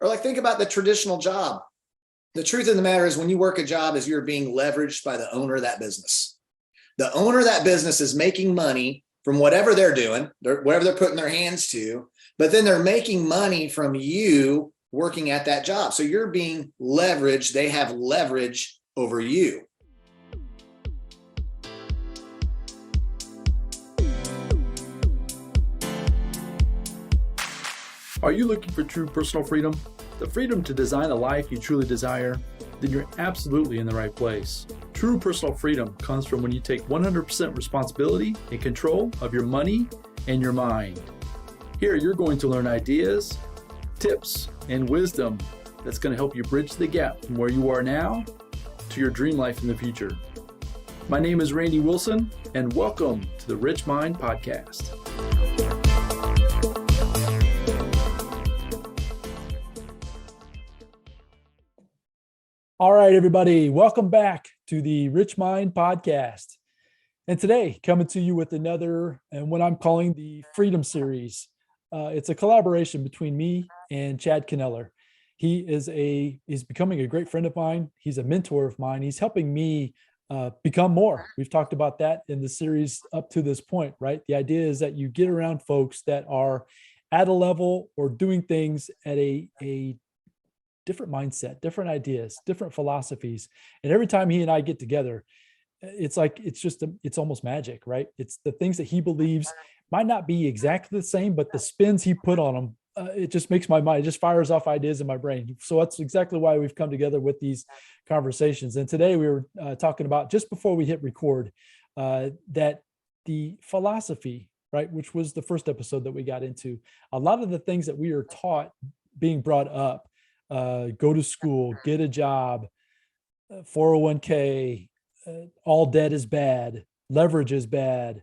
Or like, think about the traditional job. The truth of the matter is when you work a job is you're being leveraged by the owner of that business. The owner of that business is making money from whatever they're doing, whatever they're putting their hands to, but then they're making money from you working at that job. So you're being leveraged. They have leverage over you. Are you looking for true personal freedom? The freedom to design a life you truly desire? Then you're absolutely in the right place. True personal freedom comes from when you take 100% responsibility and control of your money and your mind. Here you're going to learn ideas, tips, and wisdom that's going to help you bridge the gap from where you are now to your dream life in the future. My name is Randy Wilson, and welcome to the RichMind Podcast. All right, everybody, welcome back to the RichMind Podcast. And today, coming to you with another, and what I'm calling the Freedom Series. It's a collaboration between me and Chad Kneller. He's becoming a great friend of mine. He's a mentor of mine. He's helping me become more. We've talked about that in the series up to this point, right? The idea is that you get around folks that are at a level or doing things at a different mindset, different ideas, different philosophies. And every time he and I get together, it's almost magic, right? It's the things that he believes might not be exactly the same, but the spins he put on them, it just makes my mind, it just fires off ideas in my brain. So that's exactly why we've come together with these conversations. And today we were talking about, just before we hit record, that the philosophy, right, which was the first episode that we got into, a lot of the things that we are taught being brought up, go to school, get a job, 401k, all debt is bad, leverage is bad,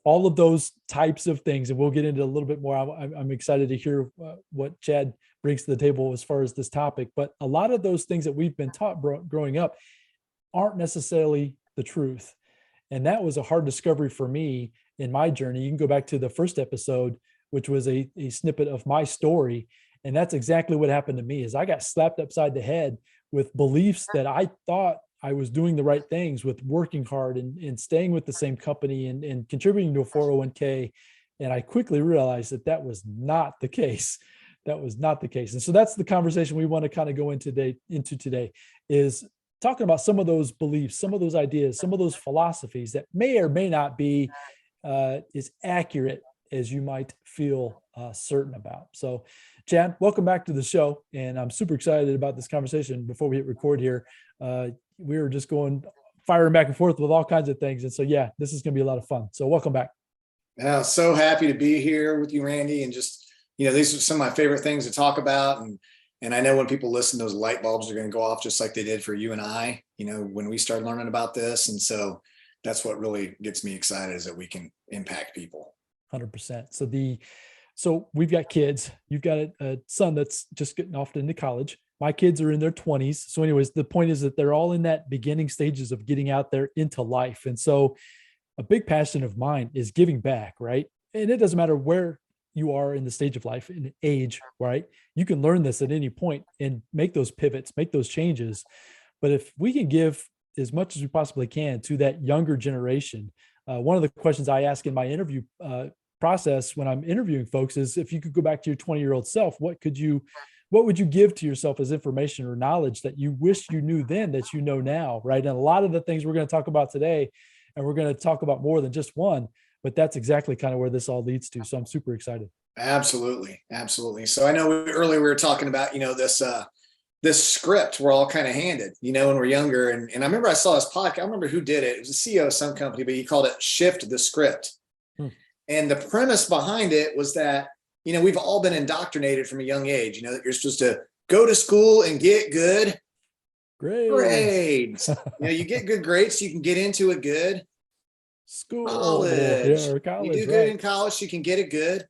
all of those types of things. And we'll get into a little bit more. I'm excited to hear what Chad brings to the table as far as this topic. But a lot of those things that we've been taught growing up aren't necessarily the truth. And that was a hard discovery for me in my journey. You can go back to the first episode, which was a snippet of my story. And that's exactly what happened to me. Is I got slapped upside the head with beliefs that I thought I was doing the right things with working hard and staying with the same company and contributing to a 401k. And I quickly realized that was not the case. That was not the case. And so that's the conversation we want to kind of go into today, is talking about some of those beliefs, some of those ideas, some of those philosophies that may or may not be as accurate as you might feel certain about. So Chad, welcome back to the show. And I'm super excited about this conversation. Before we hit record here, we were just firing back and forth with all kinds of things. And so, yeah, this is going to be a lot of fun. So welcome back. Yeah, so happy to be here with you, Randy. And just, these are some of my favorite things to talk about. And I know when people listen, those light bulbs are going to go off just like they did for you and I, when we started learning about this. And so that's what really gets me excited, is that we can impact people. 100%. So we've got kids. You've got a son that's just getting off into college. My kids are in their 20s. So anyways, the point is that they're all in that beginning stages of getting out there into life. And so a big passion of mine is giving back, right? And it doesn't matter where you are in the stage of life, in age, right? You can learn this at any point and make those pivots, make those changes. But if we can give as much as we possibly can to that younger generation, one of the questions I ask in my interview process when I'm interviewing folks is, if you could go back to your 20-year-old self, what would you give to yourself as information or knowledge that you wish you knew then that you know now, right? And a lot of the things we're going to talk about today, and we're going to talk about more than just one, but that's exactly kind of where this all leads to. So I'm super excited. Absolutely. Absolutely. So I know earlier we were talking about, this script we're all kind of handed, when we're younger. And I remember I saw this podcast. I don't remember who did it. It was a CEO of some company, but he called it Shift the Script. And the premise behind it was that, we've all been indoctrinated from a young age, that you're supposed to go to school and get good grades. You get good grades so you can get into a good college. Yeah, or college. You do good in college so you can get a good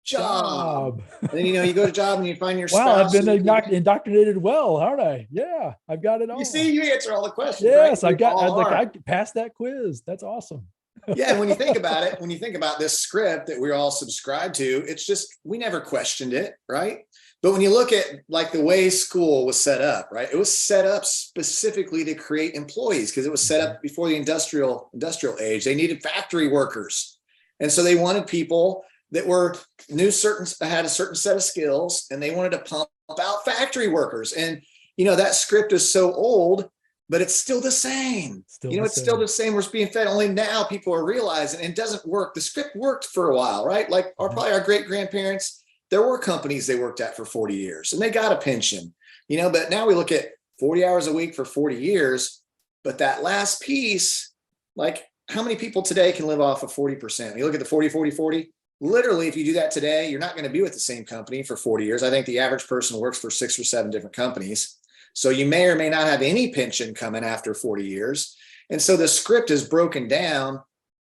job. And then, you go to job and you find your spouse. Wow, I've been indoctrinated well, aren't I? Yeah, I've got it all. You see, you answer all the questions. Yes, right? I passed that quiz. That's awesome. Yeah, and when you think about this script that we all subscribe to, it's just, we never questioned it, right? But when you look at like the way school was set up, right? It was set up specifically to create employees because it was set up before the industrial age. They needed factory workers. And so they wanted people that had a certain set of skills, and they wanted to pump out factory workers. And, that script is so old, but it's still the same. It's still the same. We're being fed. Only now people are realizing it doesn't work. The script worked for a while, right? Like probably our great grandparents, there were companies they worked at for 40 years and they got a pension, but now we look at 40 hours a week for 40 years. But that last piece, like how many people today can live off of 40%? You look at the 40, 40, 40. Literally, if you do that today, you're not going to be with the same company for 40 years. I think the average person works for 6 or 7 different companies. So you may or may not have any pension coming after 40 years. And so the script is broken down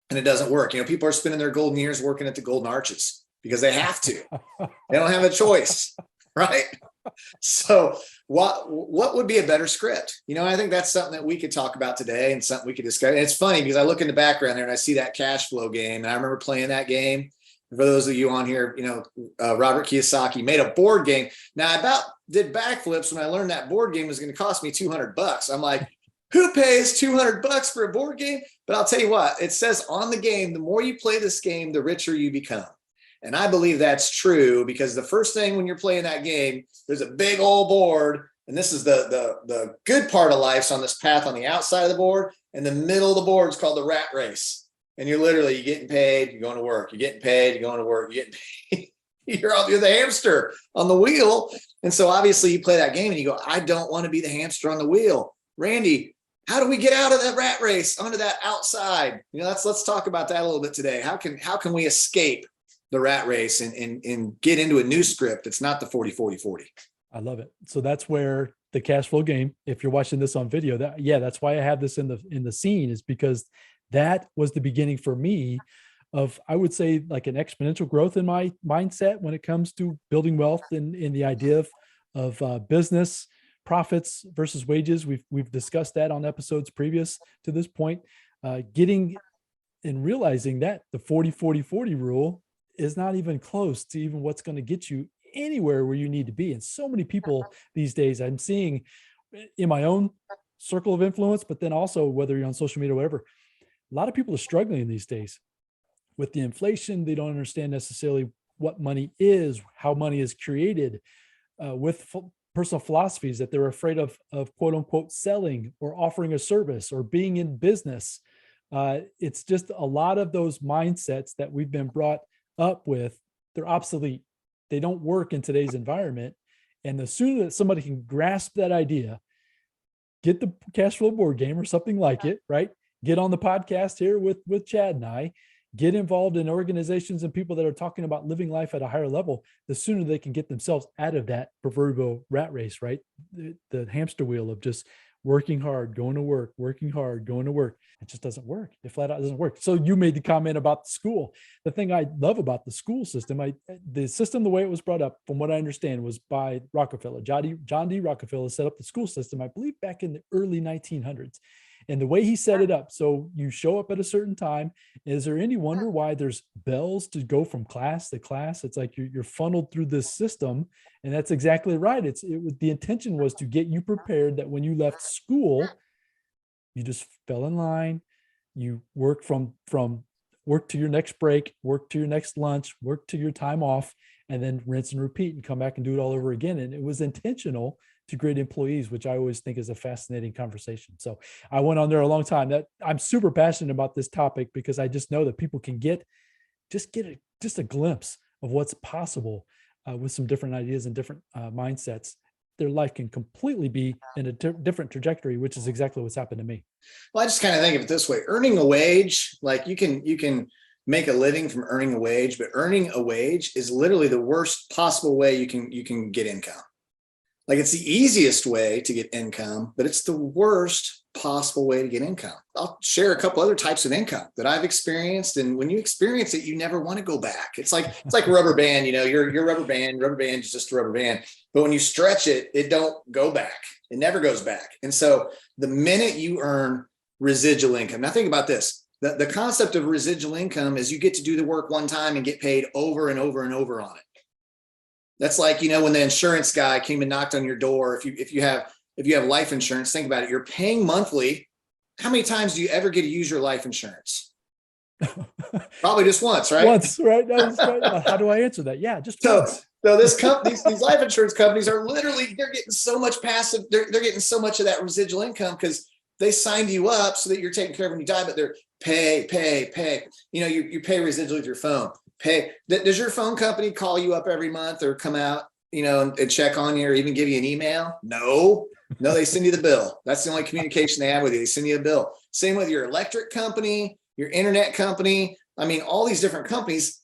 and it doesn't work. People are spending their golden years working at the Golden Arches because they have to. They don't have a choice, right? So what would be a better script? I think that's something that we could talk about today and something we could discuss. And it's funny because I look in the background there and I see that cash flow game. And I remember playing that game. For those of you on here, Robert Kiyosaki made a board game. Now I about did backflips when I learned that board game was going to cost me $200. I'm like, who pays $200 for a board game? But I'll tell you what, it says on the game, the more you play this game, the richer you become. And I believe that's true because the first thing when you're playing that game, there's a big old board. And this is the good part of life. So on this path on the outside of the board, and the middle of the board is called the rat race. And you're getting paid, you're going to work, you're getting paid, you're going to work, you're getting paid. You're the hamster on the wheel. And so obviously you play that game and you go, I don't want to be the hamster on the wheel. Randy, how do we get out of that rat race onto that outside? Let's talk about that a little bit today. How can we escape the rat race and get into a new script that's not the 40, 40, 40? I love it. So that's where the cash flow game, if you're watching this on video, that's why I have this in the scene, is because that was the beginning for me of, I would say, like an exponential growth in my mindset when it comes to building wealth and in the idea of business profits versus wages. We've discussed that on episodes previous to this point, getting and realizing that the 40, 40, 40 rule is not even close to even what's going to get you anywhere where you need to be. And so many people these days I'm seeing in my own circle of influence, but then also whether you're on social media or whatever, a lot of people are struggling these days with the inflation. They don't understand necessarily what money is, how money is created, with personal philosophies that they're afraid of quote unquote selling or offering a service or being in business. It's just a lot of those mindsets that we've been brought up with, they're obsolete. They don't work in today's environment. And the sooner that somebody can grasp that idea, get the cash flow board game or something like it, right? Get on the podcast here with Chad and I, get involved in organizations and people that are talking about living life at a higher level, the sooner they can get themselves out of that proverbial rat race, right? The hamster wheel of just working hard, going to work, working hard, going to work. It just doesn't work. It flat out doesn't work. So you made the comment about the school. The thing I love about the school system, the system, the way it was brought up, from what I understand, was by Rockefeller. John D. Rockefeller set up the school system, I believe, back in the early 1900s. And the way he set it up, so you show up at a certain time. Is there any wonder why there's bells to go from class to class? It's like you're funneled through this system. And that's exactly right. The intention was to get you prepared that when you left school, you just fell in line. You work from work to your next break, work to your next lunch, work to your time off, and then rinse and repeat and come back and do it all over again. And it was intentional to great employees, which I always think is a fascinating conversation. So I went on there a long time. That I'm super passionate about this topic because I just know that people can get a glimpse of what's possible with some different ideas and different mindsets. Their life can completely be in a different trajectory, which is exactly what's happened to me. Well, I just kind of think of it this way: earning a wage, like you can make a living from earning a wage, but earning a wage is literally the worst possible way you can get income. Like it's the easiest way to get income, but it's the worst possible way to get income. I'll share a couple other types of income that I've experienced. And when you experience it, you never want to go back. It's like a rubber band, your rubber band is just a rubber band. But when you stretch it, it don't go back. It never goes back. And so the minute you earn residual income, now think about this. The concept of residual income is you get to do the work one time and get paid over and over and over on it. That's like, when the insurance guy came and knocked on your door. If you have life insurance, think about it. You're paying monthly. How many times do you ever get to use your life insurance? Probably just once, right? Once, right? That's right. How do I answer that? Yeah, just once. So these life insurance companies are literally, they're getting so much passive, they're getting so much of that residual income because they signed you up so that you're taken care of when you die, but they're pay. You pay residually with your phone. Does your phone company call you up every month or come out, and check on you or even give you an email? No, they send you the bill. That's the only communication they have with you. They send you a bill. Same with your electric company, your internet company. I mean, all these different companies,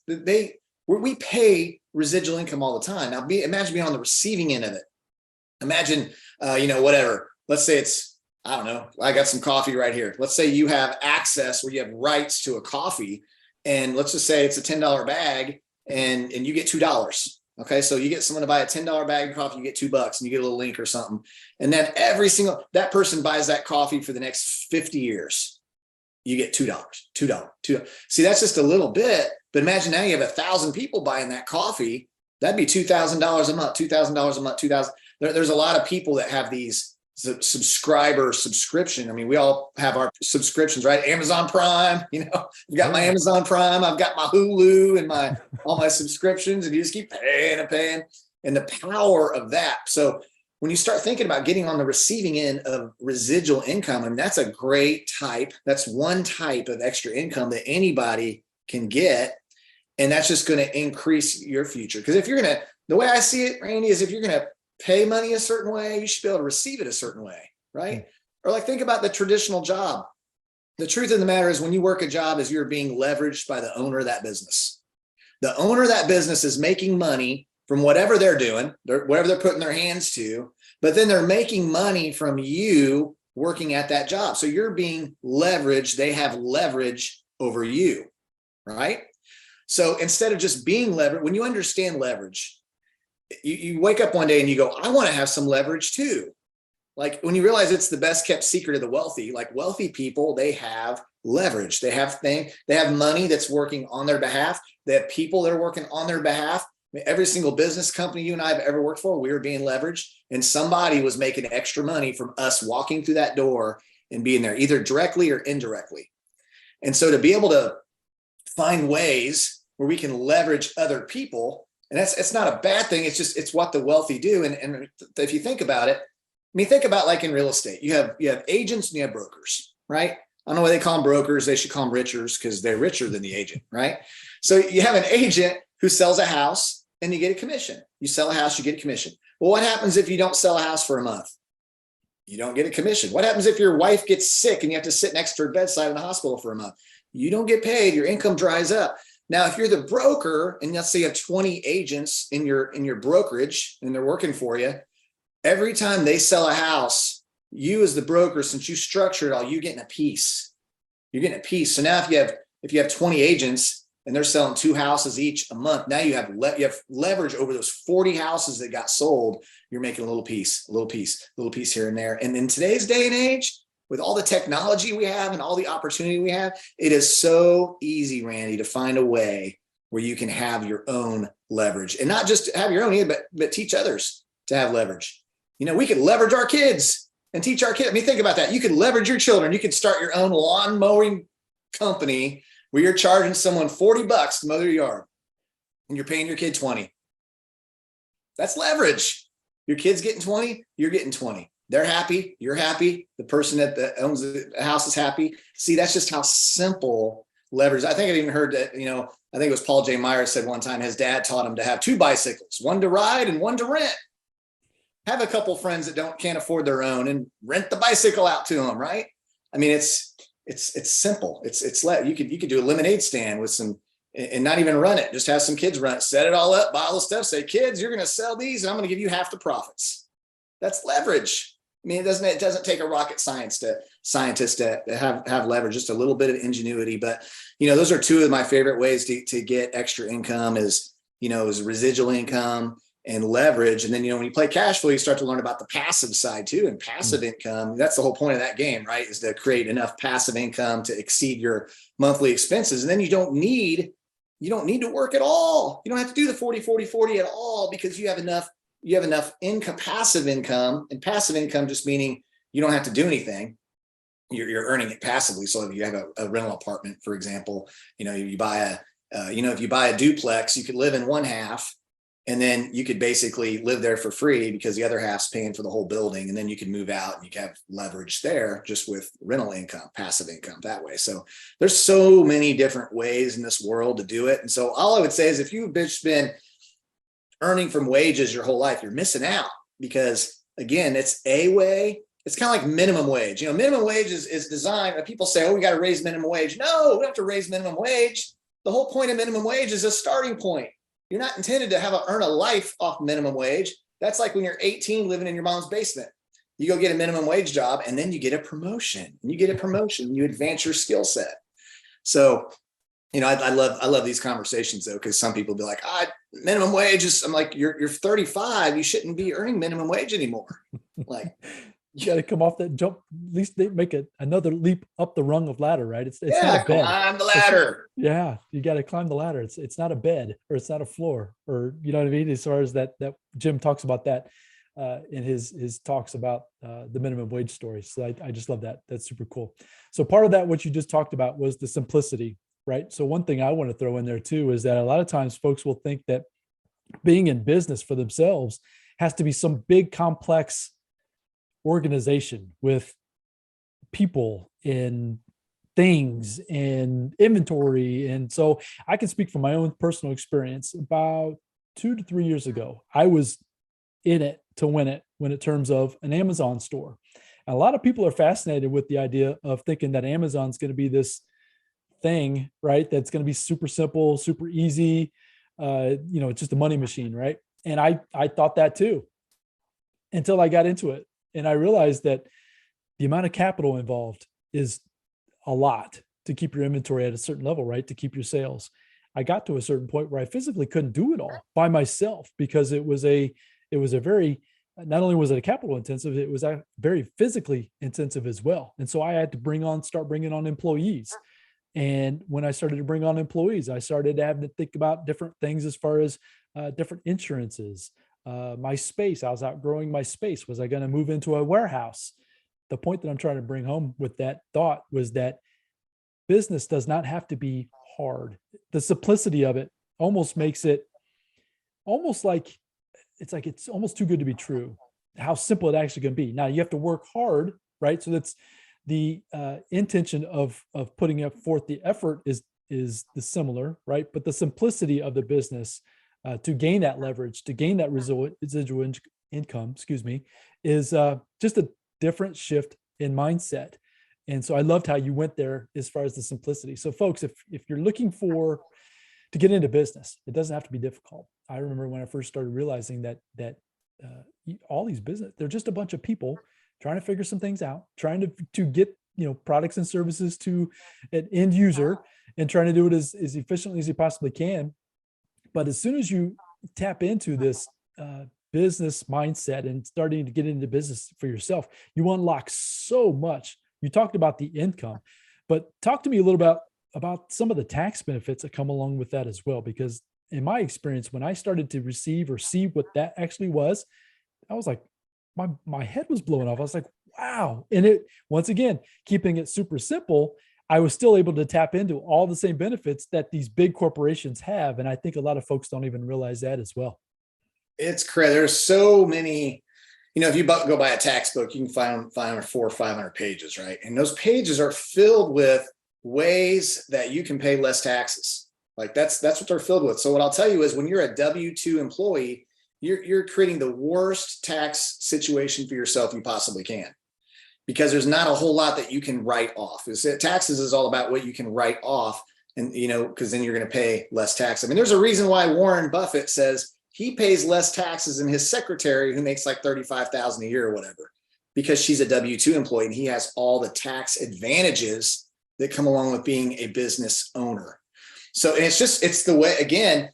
we pay residual income all the time. Now, imagine being on the receiving end of it. Imagine, whatever. Let's say it's, I don't know, I got some coffee right here. Let's say you have access where you have rights to a coffee, and let's just say it's a $10 bag and you get $2. Okay. So you get someone to buy a $10 bag of coffee, you get $2 and you get a little link or something. And then that person buys that coffee for the next 50 years. You get $2. See, that's just a little bit, but imagine now you have 1,000 people buying that coffee. That'd be $2,000 a month, $2,000 a month, 2,000. There's a lot of people that have these subscription. I mean, we all have our subscriptions, right? Amazon Prime, I've got my Amazon Prime, I've got my Hulu and all my subscriptions, and you just keep paying and the power of that. So when you start thinking about getting on the receiving end of residual income, and that's a great type, that's one type of extra income that anybody can get. And that's just going to increase your future. Because the way I see it, Randy, is if you're going to pay money a certain way, you should be able to receive it a certain way, right? Or like think about the traditional job. The truth of the matter is when you work a job is you're being leveraged by the owner of that business. The owner of that business is making money from whatever they're doing, whatever they're putting their hands to, but then they're making money from you working at that job. So you're being leveraged. They have leverage over you, right? So instead of just being leveraged, when you understand leverage, you wake up one day and you go, I want to have some leverage too. Like when you realize it's the best kept secret of the wealthy, like wealthy people, they have leverage. They have money that's working on their behalf. They have people that are working on their behalf. I mean, every single business company you and I have ever worked for, we were being leveraged, and somebody was making extra money from us walking through that door and being there, either directly or indirectly. And so to be able to find ways where we can leverage other people, and it's not a bad thing. It's what the wealthy do. And if you think about it, think about like in real estate, you have agents and you have brokers, right? I don't know why they call them brokers. They should call them richers because they're richer than the agent, right? So you have an agent who sells a house and you get a commission. You sell a house, you get a commission. Well, what happens if you don't sell a house for a month? You don't get a commission. What happens if your wife gets sick and you have to sit next to her bedside in the hospital for a month? You don't get paid. Your income dries up. Now, if you're the broker and let's say you have 20 agents in your brokerage and they're working for you, every time they sell a house, you as the broker, since you structure it all, you're getting a piece. You're getting a piece. So now if you have 20 agents and they're selling 2 houses each a month, now you have leverage over those 40 houses that got sold. You're making a little piece here and there. And in today's day and age, with all the technology we have and all the opportunity we have, it is so easy, Randy, to find a way where you can have your own leverage, and not just have your own either, but teach others to have leverage. We could leverage our kids and teach our kids. Think about that. You could leverage your children. You could start your own lawn mowing company where you're charging someone $40 to mow their yard and you're paying your kid $20. That's leverage. Your kid's getting 20, you're getting 20. They're happy, you're happy, the person that owns the house is happy. See, that's just how simple leverage. I think I even heard that, I think it was Paul J. Myers said one time his dad taught him to have 2 bicycles, one to ride and one to rent. Have a couple friends that can't afford their own and rent the bicycle out to them, right? It's simple. You could do a lemonade stand with some, and not even run it. Just have some kids run it, set it all up, buy all the stuff, say, kids, you're going to sell these and I'm going to give you half the profits. That's leverage. It doesn't take a rocket scientist to have leverage, just a little bit of ingenuity. But, those are 2 of my favorite ways to get extra income is residual income and leverage. And then, when you play cash flow, you start to learn about the passive side too. And passive income, that's the whole point of that game, right? Is to create enough passive income to exceed your monthly expenses. And then you don't need you don't need to work at all. You don't have to do the 40-40-40 at all, because you have enough income, passive income, and passive income just meaning you don't have to do anything. You're earning it passively. So if you have a rental apartment, for example, you buy if you buy a duplex, you could live in one half, and then you could basically live there for free because the other half's paying for the whole building. And then you can move out and you can have leverage there just with rental income, passive income that way. So there's so many different ways in this world to do it. And so all I would say is if you've been earning from wages your whole life, you're missing out, because again, it's a way. It's kind of like minimum wage. Minimum wage is designed. People say, oh, we got to raise minimum wage. No, we don't have to raise minimum wage. The whole point of minimum wage is a starting point. You're not intended to earn a life off minimum wage. That's like when you're 18 living in your mom's basement. You go get a minimum wage job, and then you get a promotion. And you advance your skill set. So, I love these conversations though, because some people be like, minimum wage is. I'm like, you're 35. You shouldn't be earning minimum wage anymore. Like. You got to come off that jump. At least they make another leap up the rung of ladder, right? It's not a bed. Climb the ladder. Yeah, you got to climb the ladder. It's not a bed, or it's not a floor, or you know what I mean. As far as that Jim talks about that in his talks about the minimum wage story. So I just love that. That's super cool. So part of that, what you just talked about, was the simplicity, right? So one thing I want to throw in there too is that a lot of times folks will think that being in business for themselves has to be some big complex organization with people and things and inventory. And so I can speak from my own personal experience. About 2 to 3 years ago, I was in it to win it when in terms of an Amazon store. And a lot of people are fascinated with the idea of thinking that Amazon's going to be this thing, right? That's going to be super simple, super easy. It's just a money machine, right? And I thought that too, until I got into it. And I realized that the amount of capital involved is a lot to keep your inventory at a certain level, right? To keep your sales. I got to a certain point where I physically couldn't do it all by myself, because it was a very, not only was it a capital intensive, it was a very physically intensive as well. And so I had to start bringing on employees. And when I started to bring on employees, I started having to think about different things as far as different insurances. My space, I was outgrowing my space. Was I going to move into a warehouse? The point that I'm trying to bring home with that thought was that business does not have to be hard. The simplicity of it almost makes it almost like it's almost too good to be true, how simple it actually can be. Now you have to work hard, right? So that's the intention of putting forth the effort is the similar, right? But the simplicity of the business to gain that leverage, to gain that residual income, is just a different shift in mindset. And so I loved how you went there as far as the simplicity. So folks, if you're looking to get into business, it doesn't have to be difficult. I remember when I first started realizing that all these business, they're just a bunch of people trying to figure some things out, trying to get products and services to an end user, and trying to do it as efficiently as you possibly can. But as soon as you tap into this business mindset and starting to get into business for yourself, you unlock so much. You talked about the income, but talk to me a little about some of the tax benefits that come along with that as well. Because in my experience, when I started to receive or see what that actually was, I was like, my head was blowing off. I was like, wow. And it, once again, keeping it super simple, I was still able to tap into all the same benefits that these big corporations have. And I think a lot of folks don't even realize that as well. It's crazy. There's so many, if you go buy a tax book, you can find 400 or 500 pages, right? And those pages are filled with ways that you can pay less taxes. Like that's what they're filled with. So what I'll tell you is when you're a W-2 employee, you're creating the worst tax situation for yourself you possibly can, because there's not a whole lot that you can write off. Taxes is all about what you can write off, and because then you're going to pay less tax. I mean, there's a reason why Warren Buffett says he pays less taxes than his secretary, who makes like $35,000 a year or whatever, because she's a W-2 employee and he has all the tax advantages that come along with being a business owner. So, and it's the way, again,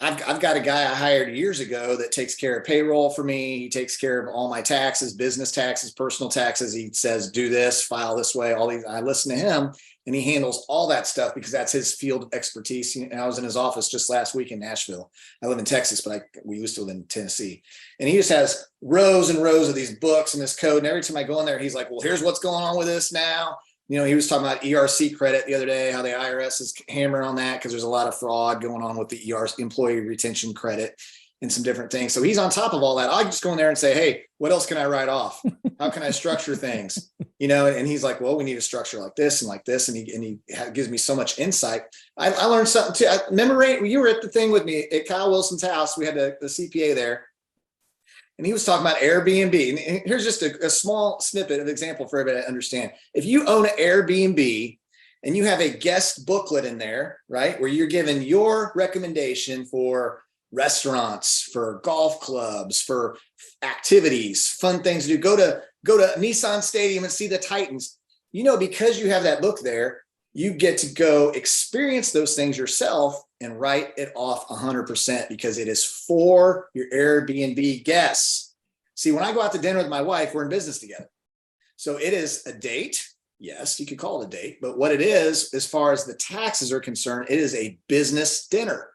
I've got a guy I hired years ago that takes care of payroll for me. He takes care of all my taxes, business taxes, personal taxes. He says, do this, file this way, all these. I listen to him and he handles all that stuff because that's his field of expertise. And I was in his office just last week in Nashville. I live in Texas, but we used to live in Tennessee. And he just has rows and rows of these books and this code. And every time I go in there, he's like, well, here's what's going on with this now. You know, he was talking about ERC credit the other day, how the IRS is hammering on that because there's a lot of fraud going on with the ERC, employee retention credit, and some different things. So he's on top of all that. I just go in there and say, hey, what else can I write off? How can I structure things? You know, and he's like, well, we need a structure like this and like this. And he gives me so much insight. I learned something too. I remember you were at the thing with me at Kyle Wilson's house. We had the CPA there. And he was talking about Airbnb. And here's just a small snippet of example for everybody to understand. If you own an Airbnb and you have a guest booklet in there, right, where you're giving your recommendation for restaurants, for golf clubs, for activities, fun things to do, go to Nissan Stadium and see the Titans. You know, because you have that book there, you get to go experience those things yourself and write it off 100% because it is for your Airbnb guests. See, when I go out to dinner with my wife, we're in business together. So it is a date. Yes, you could call it a date, but what it is, as far as the taxes are concerned, it is a business dinner.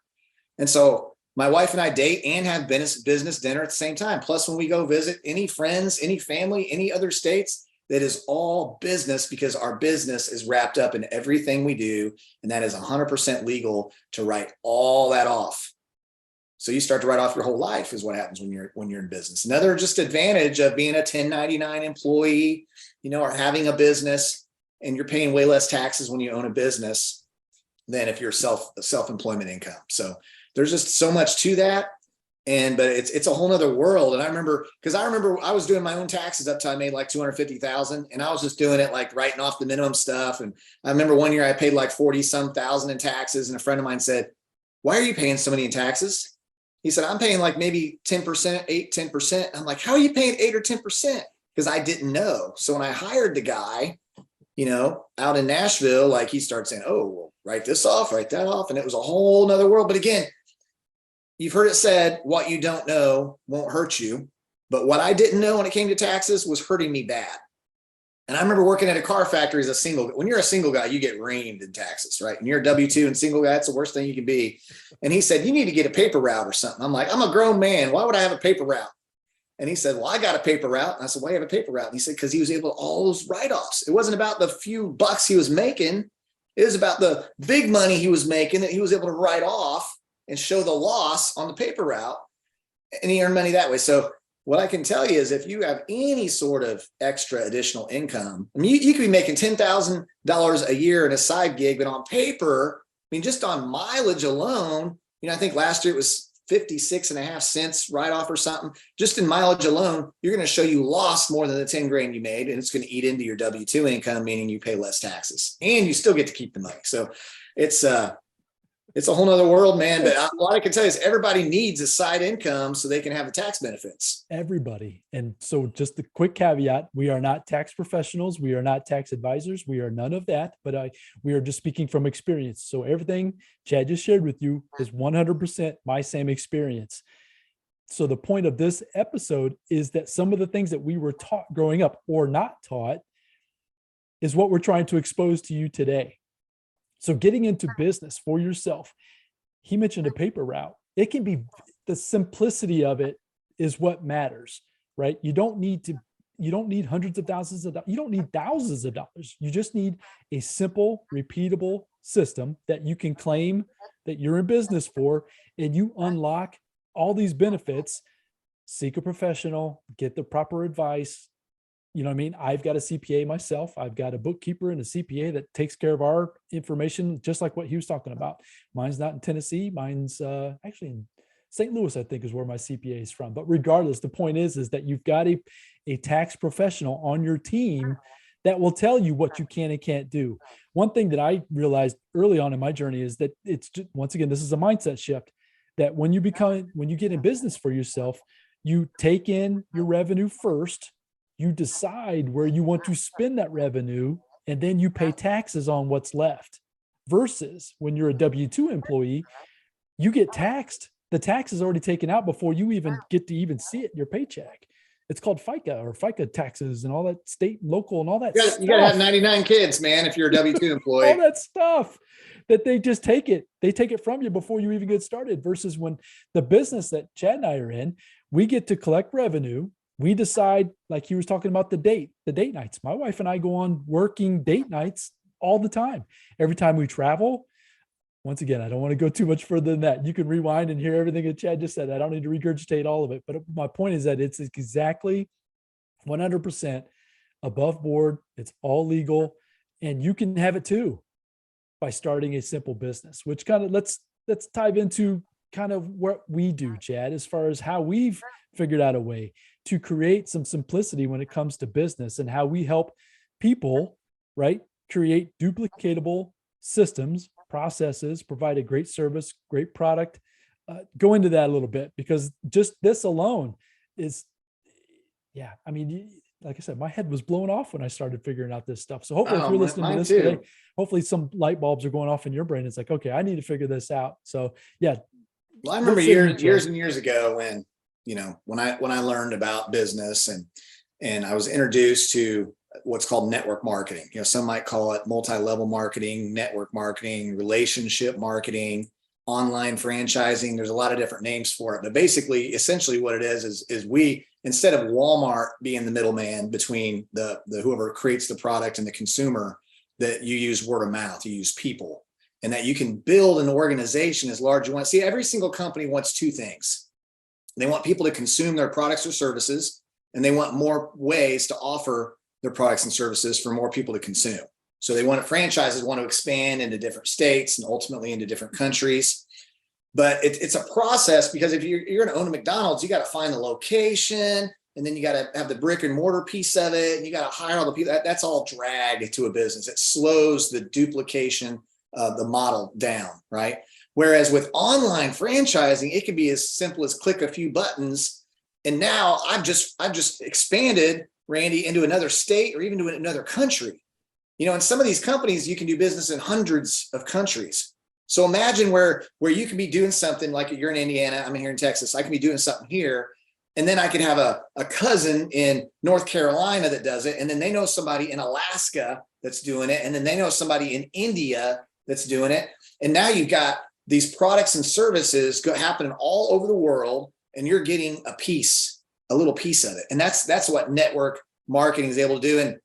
And so my wife and I date and have business dinner at the same time. Plus, when we go visit any friends, any family, any other states, that is all business because our business is wrapped up in everything we do. And that is 100% legal to write all that off. So you start to write off your whole life is what happens when you're in business. Another just advantage of being a 1099 employee, you know, or having a business, and you're paying way less taxes when you own a business than if you're self-employment income. So there's just so much to that. But it's a whole nother world. And I remember I was doing my own taxes up till I made like 250,000, and I was just doing it like writing off the minimum stuff. And I remember one year I paid like 40-some thousand in taxes. And a friend of mine said, why are you paying so many in taxes? He said, I'm paying like maybe 10%, 10%. I'm like, how are you paying 8 or 10%? Because I didn't know. So when I hired the guy, you know, out in Nashville, like he started saying, oh, well, write this off, write that off. And it was a whole nother world. But again, you've heard it said, what you don't know won't hurt you. But what I didn't know when it came to taxes was hurting me bad. And I remember working at a car factory as a single. When you're a single guy, you get reamed in taxes, right? And you're a W-2 and single guy, that's the worst thing you can be. And he said, you need to get a paper route or something. I'm like, I'm a grown man. Why would I have a paper route? And he said, well, I got a paper route. And I said, why do you have a paper route? And he said, because he was able to all those write-offs. It wasn't about the few bucks he was making. It was about the big money he was making that he was able to write off and show the loss on the paper route, and he earned money that way. So what I can tell you is if you have any sort of extra additional income, I mean, you could be making $10,000 a year in a side gig, but on paper, I mean, just on mileage alone, you know, I think last year it was 56.5 cents write-off or something. Just in mileage alone, you're going to show you lost more than the 10 grand you made, and it's going to eat into your W-2 income, meaning you pay less taxes and you still get to keep the money. So it's a whole nother world, man. But all I can tell you is everybody needs a side income so they can have the tax benefits. Everybody. And so just a quick caveat, we are not tax professionals. We are not tax advisors. We are none of that, but we are just speaking from experience. So everything Chad just shared with you is 100% my same experience. So the point of this episode is that some of the things that we were taught growing up or not taught is what we're trying to expose to you today. So getting into business for yourself, he mentioned a paper route. It can be, the simplicity of it is what matters, right? You don't need hundreds of thousands of dollars. You don't need thousands of dollars. You just need a simple, repeatable system that you can claim that you're in business for, and you unlock all these benefits. Seek a professional, get the proper advice. You know what I mean? I've got a CPA myself. I've got a bookkeeper and a CPA that takes care of our information, just like what he was talking about. Mine's not in Tennessee. Mine's actually in St. Louis, I think, is where my CPA is from. But regardless, the point is that you've got a tax professional on your team that will tell you what you can and can't do. One thing that I realized early on in my journey is that it's just, once again, this is a mindset shift, that when you get in business for yourself, you take in your revenue first. You decide where you want to spend that revenue, and then you pay taxes on what's left. Versus when you're a W-2 employee, you get taxed the tax is already taken out before you even get to even see it in your paycheck. It's called FICA taxes and all that state, local, and all that stuff. You got to have 99 kids, man, if you're a W-2 employee. All that stuff that they just take it. They take it from you before you even get started, versus when the business that Chad and I are in, we get to collect revenue. We decide, like he was talking about the date nights. My wife and I go on working date nights all the time. Every time we travel, once again, I don't want to go too much further than that. You can rewind and hear everything that Chad just said. I don't need to regurgitate all of it. But my point is that it's exactly 100% above board. It's all legal. And you can have it too by starting a simple business, which kind of let's dive into kind of what we do, Chad, as far as how we've figured out a way to create some simplicity when it comes to business, and how we help people, right, create duplicatable systems, processes, provide a great service, great product. Go into that a little bit, because just this alone is, yeah, I mean, like I said, my head was blown off when I started figuring out this stuff. So hopefully if you're listening to this today, hopefully some light bulbs are going off in your brain. It's like, okay, I need to figure this out. So yeah. Well, I remember years and years ago when, when I learned about business and I was introduced to what's called network marketing. Some might call it multi-level marketing, network marketing, relationship marketing, online franchising. There's a lot of different names for it, but basically, essentially what it is we, instead of Walmart being the middleman between the whoever creates the product and the consumer, that you use word of mouth, you use people, and that you can build an organization as large as you want. See, every single company wants two things. They want people to consume their products or services, and they want more ways to offer their products and services for more people to consume. So they want franchises want to expand into different states and ultimately into different countries. But it's a process, because if you're going to own a McDonald's, you got to find the location, and then you got to have the brick and mortar piece of it, and you got to hire all the people. That's all drag to a business. It slows the duplication of the model down, right? Whereas with online franchising, it can be as simple as click a few buttons, and now I've just expanded, Randy, into another state or even to another country. In some of these companies, you can do business in hundreds of countries. So imagine where you can be doing something, like you're in Indiana, I'm here in Texas. I can be doing something here, and then I could have a cousin in North Carolina that does it, and then they know somebody in Alaska that's doing it, and then they know somebody in India that's doing it. And now you've got these products and services happening all over the world, and you're getting a little piece of it. And that's what network marketing is able to do. And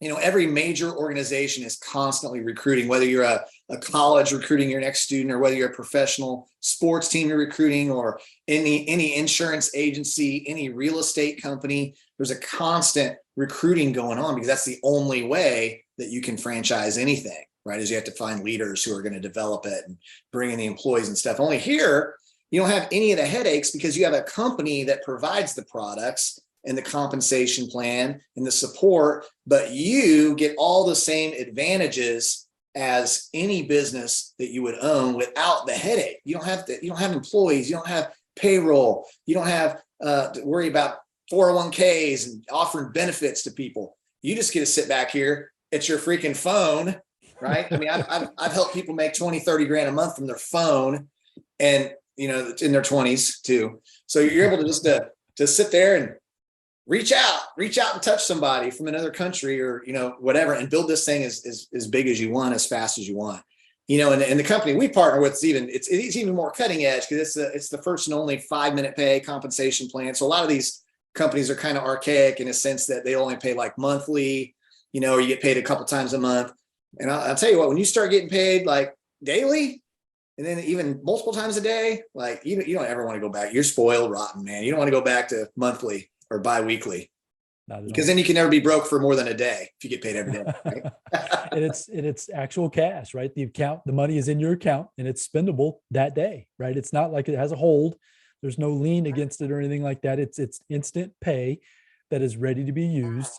every major organization is constantly recruiting, whether you're a college recruiting your next student, or whether you're a professional sports team you're recruiting, or any insurance agency, any real estate company. There's a constant recruiting going on, because that's the only way that you can franchise anything, right? Is you have to find leaders who are going to develop it and bring in the employees and stuff. Only here, you don't have any of the headaches, because you have a company that provides the products and the compensation plan and the support, but you get all the same advantages as any business that you would own without the headache. You don't have employees, you don't have payroll, you don't have to worry about 401ks and offering benefits to people. You just get to sit back here at your freaking phone, right? I mean, I've helped people make 20, 30 grand a month from their phone, and in their 20s too. So you're able to just sit there and reach out and touch somebody from another country, or, whatever, and build this thing as big as you want, as fast as you want. And the company we partner with it's even more cutting edge, because it's the first and only 5-minute pay compensation plan. So a lot of these companies are kind of archaic in a sense that they only pay like monthly, or you get paid a couple times a month. And I'll tell you what, when you start getting paid like daily, and then even multiple times a day, like you don't ever want to go back. You're spoiled rotten, man. You don't want to go back to monthly or bi-weekly, because then you can never be broke for more than a day if you get paid every day. Right? and it's actual cash, right? The money is in your account, and it's spendable that day, right? It's not like it has a hold. There's no lien against it or anything like that. It's instant pay that is ready to be used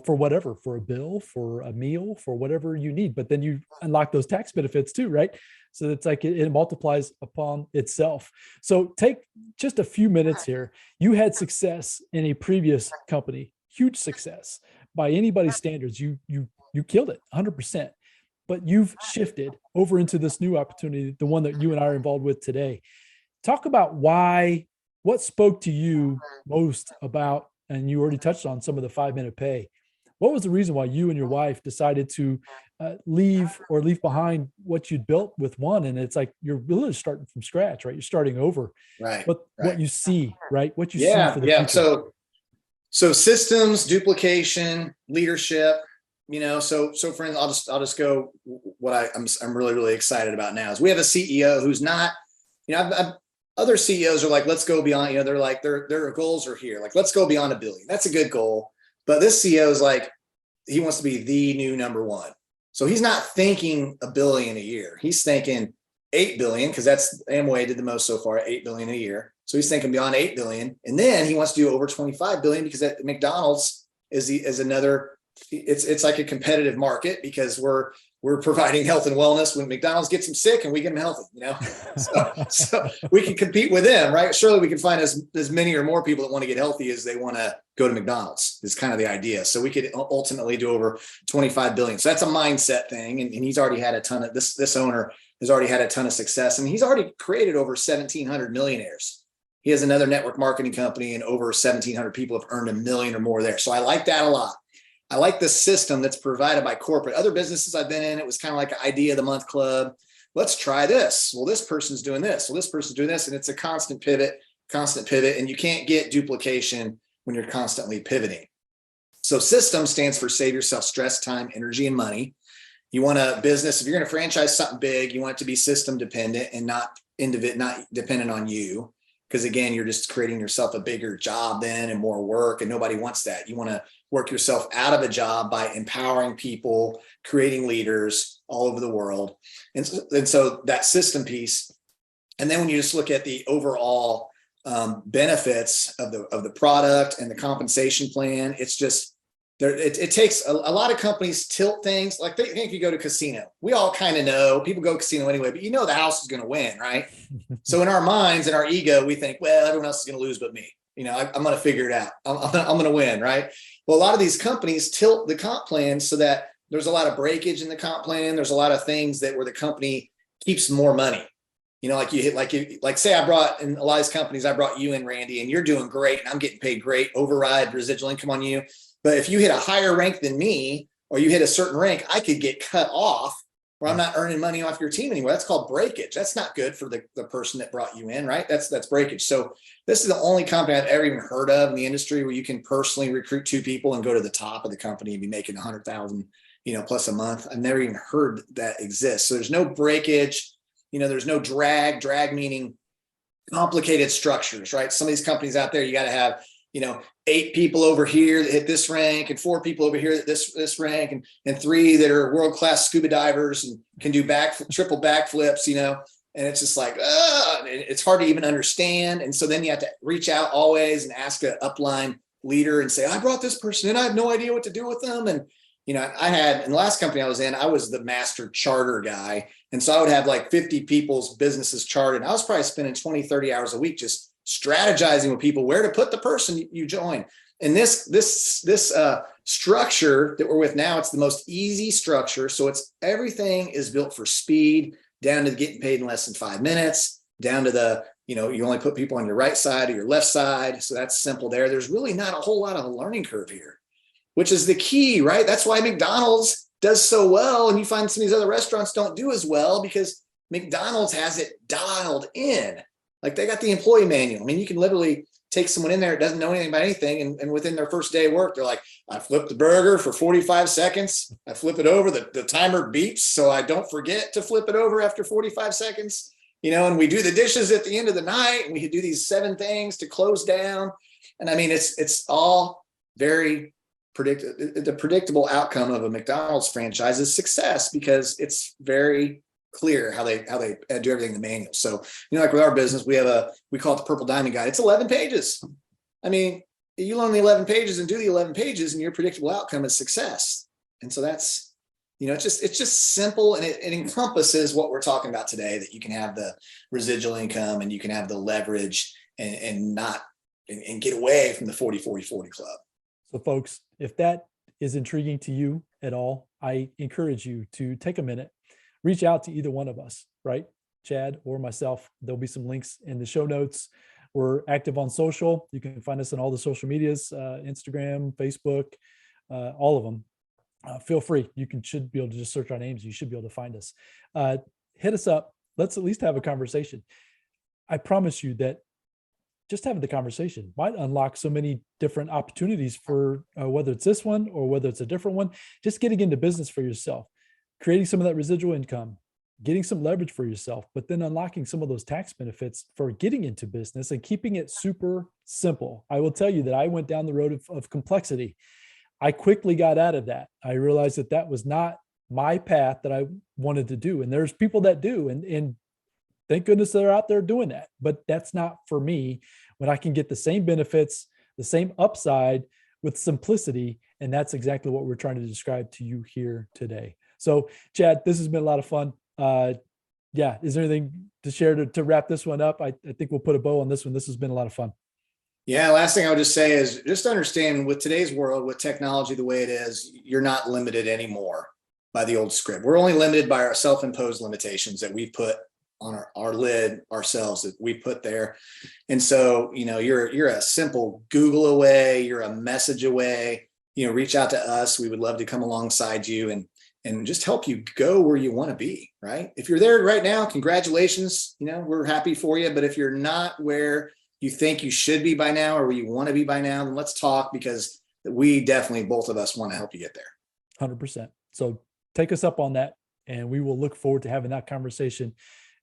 for whatever, for a bill, for a meal, for whatever you need. But then you unlock those tax benefits too, right? So it's like it multiplies upon itself. So take just a few minutes here. You had success in a previous company, huge success by anybody's standards. You killed it 100%, but you've shifted over into this new opportunity, the one that you and I are involved with today. talk about what spoke to you most about, and you already touched on some of the 5-minute pay. What was the reason why you and your wife decided to leave behind what you'd built with one? And it's like, you're really starting from scratch, right? You're starting over. Right. What you see, right? What you see Yeah. for the Yeah. future. So systems, duplication, leadership, so for instance, I'll just go what I'm really, really excited about now is we have a CEO who's not, other CEOs are like, let's go beyond, they're like, their goals are here. Like, let's go beyond $1 billion. That's a good goal. But this CEO is like, he wants to be the new number one. So he's not thinking $1 billion a year. He's thinking 8 billion, because that's Amway did the most so far, 8 billion a year. So he's thinking beyond 8 billion. And then he wants to do over 25 billion, because at McDonald's is another, it's like a competitive market, because we're providing health and wellness when McDonald's gets them sick and we get them healthy, so we can compete with them, right? Surely we can find as many or more people that want to get healthy as they want to go to McDonald's is kind of the idea. So we could ultimately do over 25 billion. So that's a mindset thing. And he's already had a ton of this owner has already had a ton of success, and he's already created over 1,700 millionaires. He has another network marketing company, and over 1,700 people have earned $1 million or more there. So I like that a lot. I like the system that's provided by corporate. Other businesses I've been in, it was kind of like an idea of the month club. Let's try this. Well, this person's doing this. Well, this person's doing this. And it's a constant pivot. And you can't get duplication when you're constantly pivoting. So system stands for save yourself stress, time, energy, and money. You want a business, if you're going to franchise something big, you want it to be system dependent and not dependent on you. Because again, you're just creating yourself a bigger job then and more work, and nobody wants that. You want to work yourself out of a job by empowering people, creating leaders all over the world. And so that system piece. And then when you just look at the overall benefits of the product and the compensation plan, it's just there. It takes a lot of companies tilt things like they think you go to casino. We all kind of know people go casino anyway, but the house is going to win, right? So in our minds and our ego, we think, well, everyone else is going to lose but me. I'm going to figure it out. I'm going to win, right? Well, a lot of these companies tilt the comp plan so that there's a lot of breakage in the comp plan. There's a lot of things where the company keeps more money. Say I brought in a lot of these companies, I brought you in, Randy, and you're doing great, and I'm getting paid great, override residual income on you. But if you hit a higher rank than me, or you hit a certain rank, I could get cut off, or I'm not earning money off your team anymore. That's called breakage. That's not good for the person that brought you in, right? That's breakage. So this is the only company I've ever even heard of in the industry where you can personally recruit 2 people and go to the top of the company and be making 100,000, plus a month. I've never even heard that exists. So there's no breakage. There's no drag meaning complicated structures, right? Some of these companies out there, you got to have, 8 people over here that hit this rank, and 4 people over here that this rank, and 3 that are world-class scuba divers and can do triple backflips, and it's just like, it's hard to even understand. And so then you have to reach out always and ask an upline leader and say, I brought this person in, I have no idea what to do with them. And, I had, in the last company I was in, I was the master charter guy. And so I would have like 50 people's businesses charted. I was probably spending 20, 30 hours a week just strategizing with people where to put the person you join. And this structure that we're with now, it's the most easy structure. So everything is built for speed, down to getting paid in less than 5 minutes, down to the, you only put people on your right side or your left side. So that's simple there. There's really not a whole lot of a learning curve here, which is the key, right? That's why McDonald's does so well. And you find some of these other restaurants don't do as well, because McDonald's has it dialed in. Like, they got the employee manual. I mean, you can literally take someone in there that doesn't know anything about anything, and within their first day of work, they're like, I flip the burger for 45 seconds. I flip it over. The timer beeps, so I don't forget to flip it over after 45 seconds. And we do the dishes at the end of the night, and we do these 7 things to close down. And I mean, it's all very predictable. The predictable outcome of a McDonald's franchise is success, because it's very clear how they do everything in the manual. So, like with our business, we call it the Purple Diamond Guide. It's 11 pages. I mean, you learn the 11 pages and do the 11 pages, and your predictable outcome is success. And so that's, it's just simple, and it encompasses what we're talking about today, that you can have the residual income and you can have the leverage and get away from the 40-40-40 club. So folks, if that is intriguing to you at all, I encourage you to take a minute, reach out to either one of us, right? Chad or myself. There'll be some links in the show notes. We're active on social. You can find us on all the social medias, Instagram, Facebook, all of them. Feel free. Should be able to just search our names. You should be able to find us. Hit us up. Let's at least have a conversation. I promise you that just having the conversation might unlock so many different opportunities for whether it's this one or whether it's a different one. Just getting into business for yourself, creating some of that residual income, getting some leverage for yourself, but then unlocking some of those tax benefits for getting into business and keeping it super simple. I will tell you that I went down the road of complexity. I quickly got out of that. I realized that that was not my path that I wanted to do. And there's people that do, and thank goodness they're out there doing that, but that's not for me when I can get the same benefits, the same upside with simplicity. And that's exactly what we're trying to describe to you here today. So Chad, this has been a lot of fun. Is there anything to share to wrap this one up? I think we'll put a bow on this one. This has been a lot of fun. Yeah. Last thing I would just say is just understand with today's world, with technology the way it is, you're not limited anymore by the old script. We're only limited by our self-imposed limitations that we've put on our lid ourselves, that we put there. And so, you're a simple Google away, you're a message away, reach out to us. We would love to come alongside you and just help you go where you want to be, right? If you're there right now, congratulations, we're happy for you. But if you're not where you think you should be by now or where you want to be by now, then let's talk, because we definitely, both of us, want to help you get there. 100%. So take us up on that, and we will look forward to having that conversation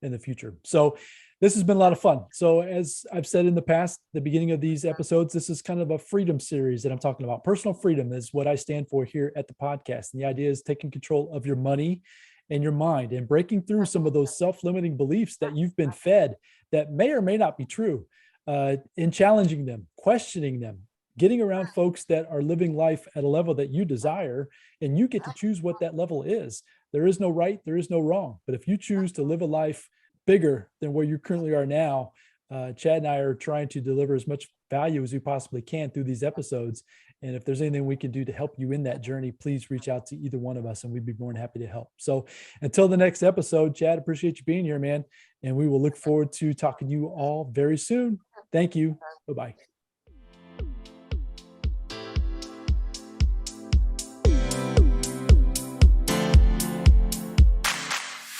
in the future. So this has been a lot of fun. So as I've said in the past, the beginning of these episodes, this is kind of a freedom series that I'm talking about. Personal freedom is what I stand for here at the podcast. And the idea is taking control of your money and your mind and breaking through some of those self-limiting beliefs that you've been fed that may or may not be true, in challenging them, questioning them, getting around folks that are living life at a level that you desire, and you get to choose what that level is. There is no right, there is no wrong. But if you choose to live a life bigger than where you currently are now, Chad and I are trying to deliver as much value as we possibly can through these episodes. And if there's anything we can do to help you in that journey, please reach out to either one of us and we'd be more than happy to help. So until the next episode, Chad, appreciate you being here, man. And we will look forward to talking to you all very soon. Thank you. Bye-bye.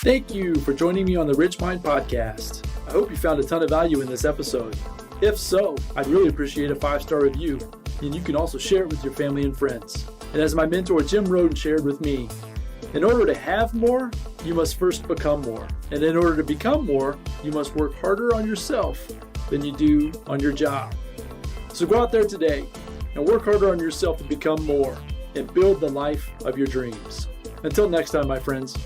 Thank you for joining me on the RichMind Podcast. I hope you found a ton of value in this episode. If so, I'd really appreciate a 5-star review, and you can also share it with your family and friends. And as my mentor Jim Roden shared with me, in order to have more, you must first become more. And in order to become more, you must work harder on yourself than you do on your job. So go out there today and work harder on yourself to become more and build the life of your dreams. Until next time, my friends.